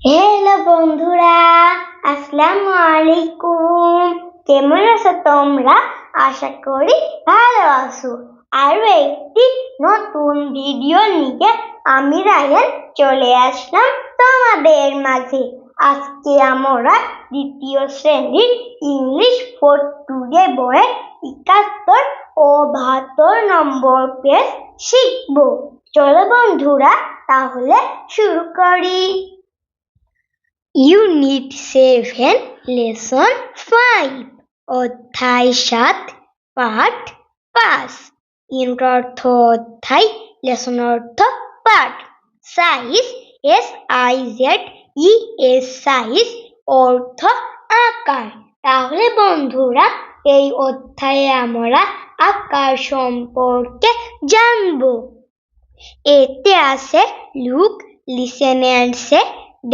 Hello বন্ধুরা, আসসালামু আলাইকুম। কেমন আছো তোমরা? আশা করি ভালো আছো। আরো একটি নতুন ভিডিও নিয়ে আমি রায়ান চলে আসলাম তোমাদের মাঝে। আজকে আমরা দ্বিতীয় শ্রেণীর ইংলিশ ফর টুডে বইয়ের ৭১ ও ৭২ নম্বর পেজ শিখব। চলো বন্ধুরা, তাহলে শুরু করি। ইউনিট 7 লেসন 5 অধ্যায় 7 পাঠ 5 অর্থ অধ্যায় লেসন অর্থ পাঠ সাইজ SIZES সাইজ অর্থ আকার। তাহলে বন্ধুরা, এই অধ্যায়ে আমরা আকার সম্পর্কে জানব। এতে আছে লুক, লিসেন এন্ড সে,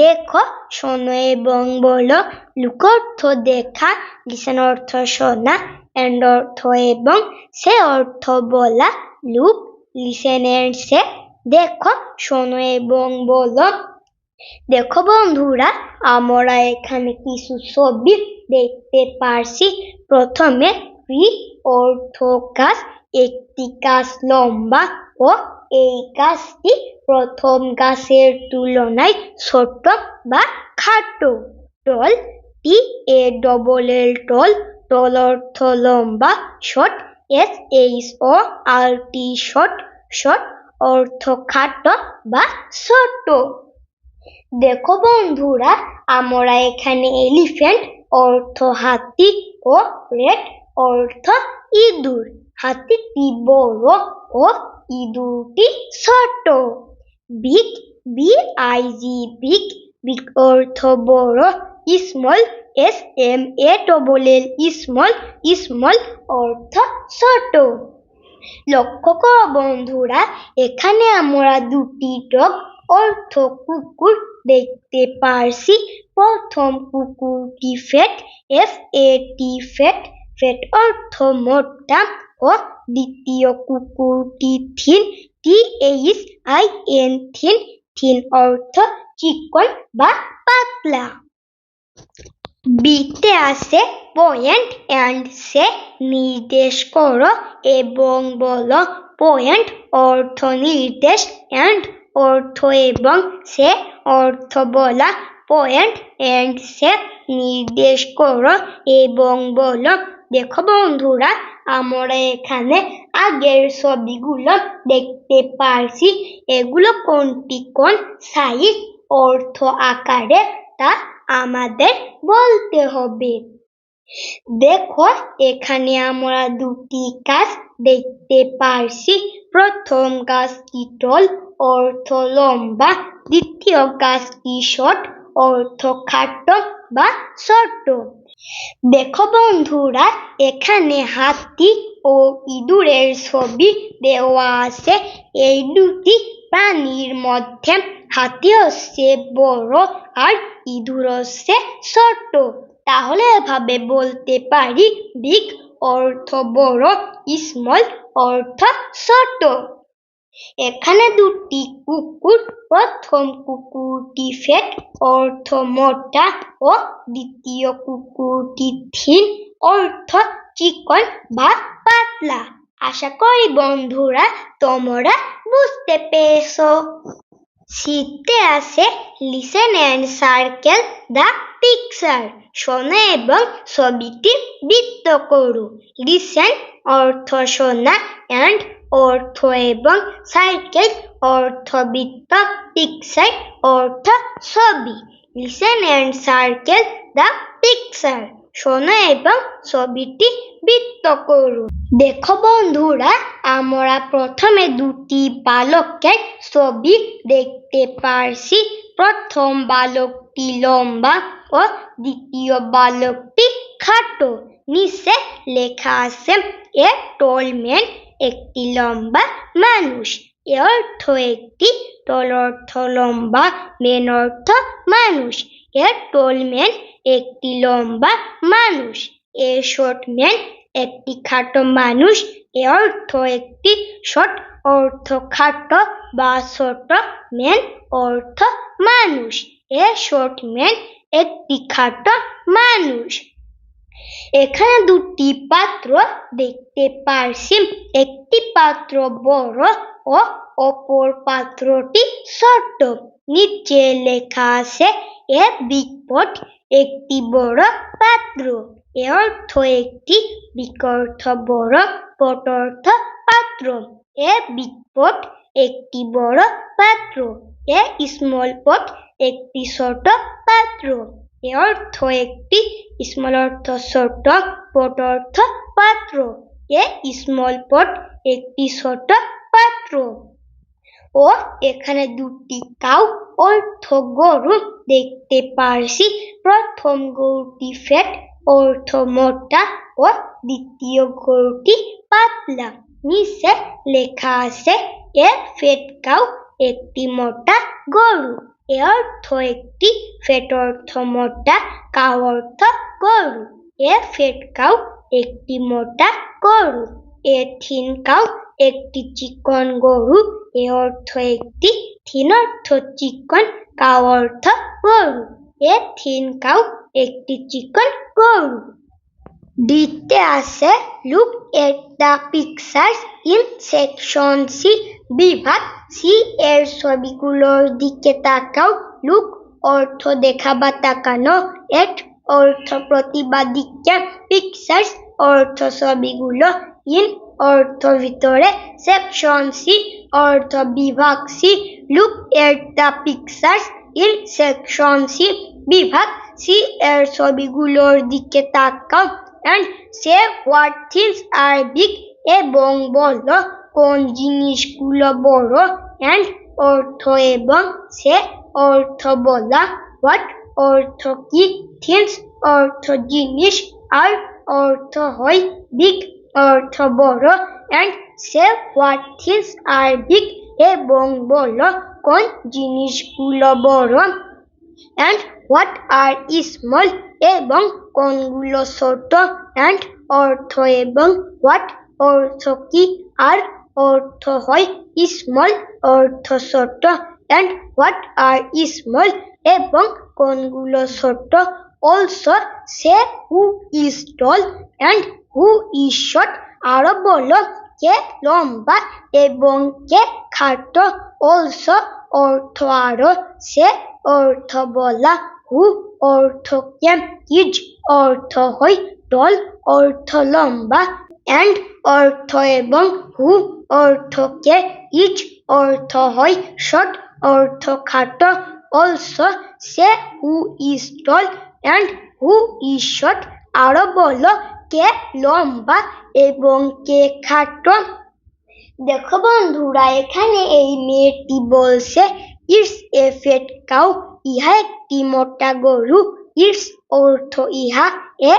দেখো, শোনো এবং বলো। লুক অর্থ দেখা, লিসেন অর্থ শোনা, এন্ড অর্থ এবং, সে অর্থ বলা। লুক, লিসেন এন্ড সে, দেখো, শোনো এবং বলো। দেখো বন্ধুরা, আমরা এখানে কিছু ছবি দেখতে পারছি। প্রথমে ট্রি অর্থ গাছ, একটি গাছ লম্বা ও এই গাছটি প্রথম গাছের তুলনায় ছোট বা খাটো। টল, TALL টল, টল অর্থ লম্বা। শর্ট, SHORT শর্ট, শর্ট অর্থ খাটো বা ছোট। দেখো বন্ধুরা, আমরা এখানে এলিফ্যান্ট অর্থ হাতি ও রেট অর্থ ইঁদুর। হাতিটি বড় ও ইঁদুরটি ছোট। বিগ, BIG বিগ, বিগ অর্থ বড়। স্মল, SMALL স্মল, স্মল অর্থ ছোট। লক্ষ্য করো বন্ধুরা, এখানে আমরা দুটি ডগ অর্থ কুকুর দেখতে পারছি। প্রথম কুকুরটি ফ্যাট, FAT ফ্যাট, ফ্যাট অর্থ মোটা ও দ্বিতীয় কুকুরটি থিন, THIN থিন, থিন অর্থ চিকন বা পাতলা। বিতে আছে পয়েন্ট এন্ড সে, নির্দেশ করো এবং বলো। পয়েন্ট অর্থ নির্দেশ, এন্ড অর্থ এবং, সে অর্থ বলা। পয়েন্ট এন্ড সে, নির্দেশ করো এবং বলো। দেখো বন্ধুরা, আমরা এখানে আগের ছবিগুলো দেখতে পারছি। এগুলো কোনটি কোন সাইজ অর্থ আকারে তা আমাদের বলতে হবে। দেখো, এখানে আমরা দুটি গাছ দেখতে পারছি। প্রথম গাছটি টল অর্থ লম্বা, দ্বিতীয় গাছটি শর্ট অর্থ খাটো বা ছোট। দেখো বন্ধুরা, এখানে হাতি ও ইঁদুরের ছবি দেওয়া আছে। এই দুটি প্রাণীর মধ্যে হাতি হচ্ছে বড় আর ইঁদুর হচ্ছে ছোট। তাহলে এভাবে বলতে পারি, বিগ অর্থ বড়, স্মল অর্থ ছোট। এখানে দুটি কুকুর, প্রথম কুকুরটি ফ্যাট অর্থ মোটা ও দ্বিতীয় কুকুরটি থিন অর্থ চিকন বা পাতলা। আশা করি বন্ধুরা তোমরা বুঝতে পেরেছো। শীতে আছে listen and circle the picture, শোনো এবং ছবিটি বৃত্ত করো। লিসেন অর্থ শোনা, এন্ড অর্থ এবং, সার্কেল অর্থ বৃত্ত, পিকচার অর্থ ছবি। Listen and circle the picture, শোনো এবং ছবিটি বৃত্ত করো। দেখো বন্ধুরা, আমরা প্রথমে দুটি বালকের ছবি দেখতে পারছি। প্রথম বালকটি লম্বা ও দ্বিতীয় বালকটি খাটো। নিচে লেখা আছে এ টল ম্যান, একটি লম্বা মানুষ। এ অর্থ একটি, টল অর্থ লম্বা, ম্যান অর্থ মানুষ। এ টল ম্যান, একটি লম্বা মানুষ। এ শর্ট ম্যান, একটি খাটো মানুষ। এ অর্থ একটি, শর্ট অর্থ খাটো বা ছোট, ম্যান অর্থ মানুষ। এ শর্ট ম্যান একটি খাটো মানুষ। এখানে দুটি পাত্র দেখতে পারছি, একটি পাত্র বড় ও অপর পাত্রটি ছোট। নিচে লেখা আছে এ বিগ পট, একটি বড় পাত্র। এ অর্থ একটি, বিগ অর্থ বড়, পট অর্থ পাত্র। এ বিগ পট একটি বড় পাত্র। এ স্মল পট একটি ছোট পাত্র। এ অর্থ একটি, স্মল অর্থ ছোট, পট অর্থ পাত্র। এ স্মল পট একটি ছোট পাত্র। ও এখানে দুটি কাউ অর্থ গরু দেখতে পারছি। প্রথম গরুটি ফ্যাট অর্থ মোটা ও দ্বিতীয় গরুটি পাতলা। নিচে লেখা আছে এ ফ্যাট কাউ একটি মোটা গরু। এ অর্থ একটি, ফ্যাট অর্থ মোটা, কাউ অর্থ গরু। এ ফ্যাট কাউ একটি মোটা গরু। এ থিন কাউ একটি চিকন গরু। এ অর্থ একটি, থিন অর্থ চিকন, কাউ অর্থ গরু। এ থিন কাউ একটি চিকন গরু। দিতে আছে look at the pictures in section C, বিভাগ সি এর ছবিগুলোর দিকে তাকাও। লুক অর্থ দেখা বা তাকানো, এট অর্থ প্রতিবাদিকে, পিকচার্স অর্থ ছবিগুলো, ইন অর্থ ভিতরে, সেকশন সি অর্থ বিভাগ C. Look at the pictures in section C, বিভাগ সি এর ছবিগুলোর দিকে তাকাও। and say what things are big, এবং বলো কোন জিনিসগুলো বড়। and অর্থ এবং, say অর্থ বলা, what অর্থ কি, things অর্থ জিনিস, are অর্থ হয়, big অর্থ বড়। and say what things are big, এবং বলো কোন জিনিসগুলো বড়। and what are small, এবং কোনগুলো ছোট। and অর্থ এবং, what অর্থ কি, are অর্থ হয়, small অর্থ ছোট। and what are small, এবং কোনগুলো ছোট। also say who is tall and who is short, আরো বলো কে লম্বা এবং কে খাটো। also অর্থ আরো, say অর্থ বলা, who অর্থ কে, is অর্থ হয়, tall অর্থ লম্বা, and অর্থ এবং, who অর্থ কে, is অর্থ হয়, short অর্থ খাটো। also say who is tall and who is short, আরো বলো কে লম্বা এবং কে খাটো। দেখো বন্ধুরা, এখানে এই মেয়েটি বলছে ইটস এ ফ্যাট কাউ, ইহা একটি মোটা গরু। ইটস অর্থ ইহা, এ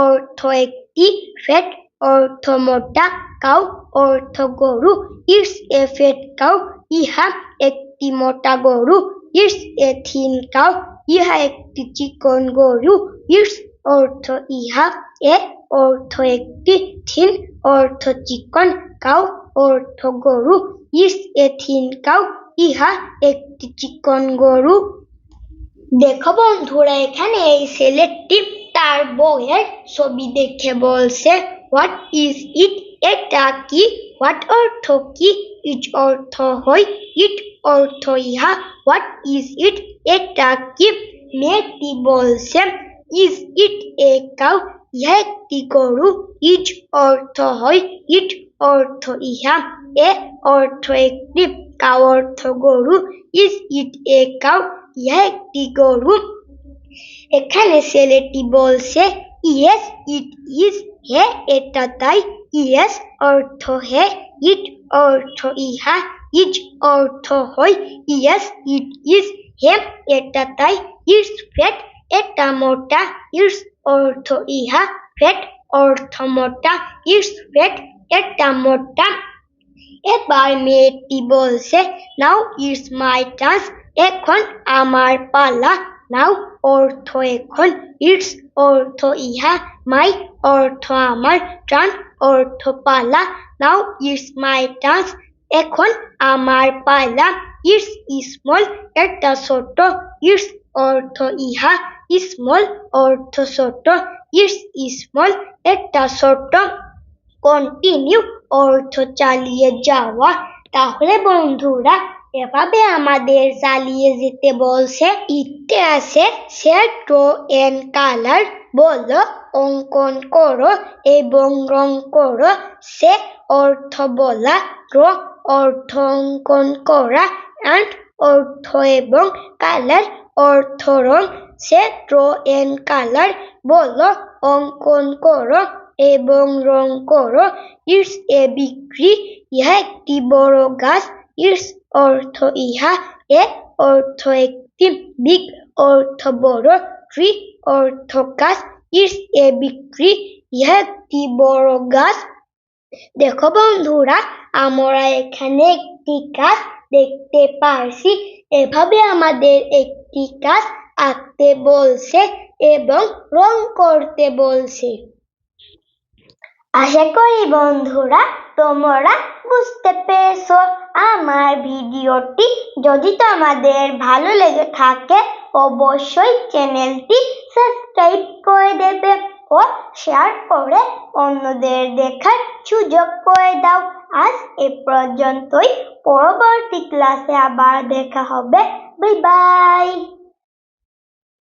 অর্থ একটি, ফ্যাট অর্থ মোটা, কাউ অর্থ গরু। ইটস এ ফ্যাট কাউ, ইহা একটি মোটা গরু। ইটস এ থিন কাউ, ইহা একটি চিকন গরু। ইটস অর্থ ইহা, এ অর্থ একটি, থিন অর্থ চিকন, কাউ অর্থ গরু। ইটস এ থিন কাউ, ইহা একটি চিকন গরু। দেখো বন্ধুরা, এখানে এই ছেলেটি তার বউয়ের ছবি দেখে বলছে হোয়াট ইজ ইট, এটা কি। হোয়াট অর্থ কি, ইজ অর্থ হয়, ইট অর্থ ইহা, হোয়াট ইজ ইট এটা কি। মেয়েটি বলছে ইজ ইট এ কাউ, ইহা একটি গরু। ইজ অর্থ হয়, ইট অর্থ ইহা, এ অর্থ একটি, কাউ অর্থ গরু। ইজ ইট এ কাউ, ইহা একটি গরু। এখানে ছেলেটি বলছে ইয়েস ইট ইজ, হে এটা তাই। ইয়েস অর্থ হে, ইট অর্থ ইহা, ইজ অর্থ হয়, ইয়েস ইট ইজ, হে এটা তাই। ইটস ফ্যাট, এটা মোটা। ইটস অর্থ ইহা, ফ্যাট অর্থ মোটা। ইটস ফ্যাট, এটা মোটা। এবার মেয়েটি বলছে নাও ইটস মাই চান্স, এখন আমার পালা। নাও অর্থ এখন, ইটস অর্থ ইহা, মাই অর্থ আমার, চান্স অর্থ পালা। নাও ইটস মাই চান্স, এখন আমার পালা। ইটস স্মল, এটা ছোট। ইটস অর্থ ইহা, স্মল অর্থ ছোট, ইটস স্মল এটা ছোট, কন্টিনিউ অর্থ চালিয়ে যাওয়া। তাহলে বন্ধুরা এভাবে আমাদের চালিয়ে যেতে বলছে। ইতে আছে শেড ড্র এন্ড কালার, বলো অঙ্কন করো এবং রং করো। সে অর্থ বলা, ড্র অর্থ অঙ্কন করা, অ্যান্ড অর্থ এবং কালার অর্থ রং। সে ড্র এন্ড কালার, বলো অঙ্কন করো এবং রং করো। ইটস এ বিক্রি, ইহা একটি বড় গাছ। ইটস অর্থ ইহা, এ অর্থ একটি, বিগ অর্থ বড়, ট্রি অর্থ গাছ। ইটস এ বিক্রি, ইহা একটি বড় গাছ। দেখো বন্ধুরা আমরা এখানে একটি গাছ দেখতে পারছি। এভাবে আমাদের একটি গাছ আঁকতে বলছে এবং রং করতে বলছে। আশা করি বন্ধুরা তোমরা বুঝতে পেরেছো আমার ভিডিওটি। যদি তোমাদের ভালো লেগে থাকে অবশ্যই চ্যানেলটি সাবস্ক্রাইব করে দেবে ও শেয়ার করে অন্যদের দেখার সুযোগ করে দাও। আজ এ পর্যন্তই, পরবর্তী ক্লাসে আবার দেখা হবে। Bye bye.